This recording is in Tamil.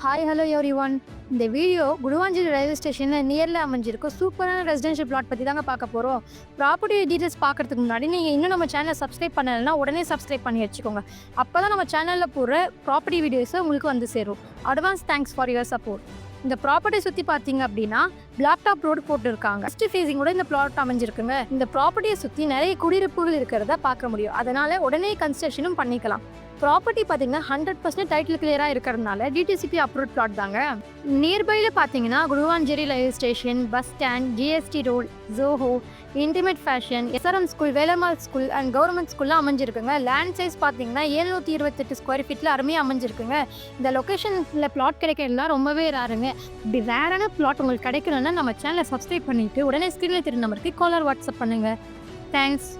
Hi hello every one. இந்த வீடியோ குடுவாஞ்சேரி ரயில்வே ஸ்டேஷனில் நியரில் அமைஞ்சிருக்கும் சூப்பரான ரெசிடென்ஷியல் பிளாட் பற்றி தாங்க பார்க்க போகிறோம். ப்ராப்பர்ட்டி டீட்டெயில்ஸ் பார்க்குறதுக்கு முன்னாடி நீங்கள் இன்னும் நம்ம சேனலை சப்ஸ்கிரைப் பண்ணலைன்னா உடனே சப்ஸ்கிரைப் பண்ணி வச்சுக்கோங்க. அப்போ தான் நம்ம சேனலில் போகிற ப்ராப்பர்ட்டி வீடியோஸை உங்களுக்கு வந்து சேரும். Advance thanks for your support. இந்த ப்ராப்பர்ட்டி சுற்றி பார்த்தீங்க அப்படின்னா பிளாக் டாப் ரோடு போட்டுருக்காங்க. ஃபர்ஸ்ட் ஃபேஸிங்கோட இந்த பிளாட் அமைஞ்சிருக்குங்க. இந்த ப்ராப்பர்ட்டியை சுற்றி நிறைய குடியிருப்புகள் இருக்கிறத பார்க்க முடியும். அதனால் உடனே கன்ஸ்ட்ரக்ஷனும் பண்ணிக்கலாம். ப்ராப்பர்ட்டி பார்த்தீங்கன்னா 100% டைட்டில் கிளியராக இருக்கிறதுனால DTCP அப்ரூவ்ட் பிளாட் தாங்க. நியர்பையில் பார்த்தீங்கன்னா Guduvancheri railway station, bus stand, GST road, Zoho, intimate fashion, SRM school, Velammal school and government ஸ்கூல்லாம் அமைஞ்சிருக்குங்க. லேண்ட் சைஸ் பார்த்தீங்கன்னா 728 ஸ்கொயர் ஃபீட்டில் அருமையாக அமைஞ்சிருக்குங்க. இந்த லொக்கேஷனில் பிளாட் கிடைக்கிறதுலாம் ரொம்பவே ரேருங்க. இப்படி ரேரான பிளாட் உங்களுக்கு கிடைக்கணும்னா நம்ம சேனலை சப்ஸ்கிரைப் பண்ணிவிட்டு உடனே ஸ்க்ரீனில் தெரியும் நம்பருக்கு கால் ஆர் வாட்ஸ்அப் பண்ணுங்கள். தேங்க்ஸ்.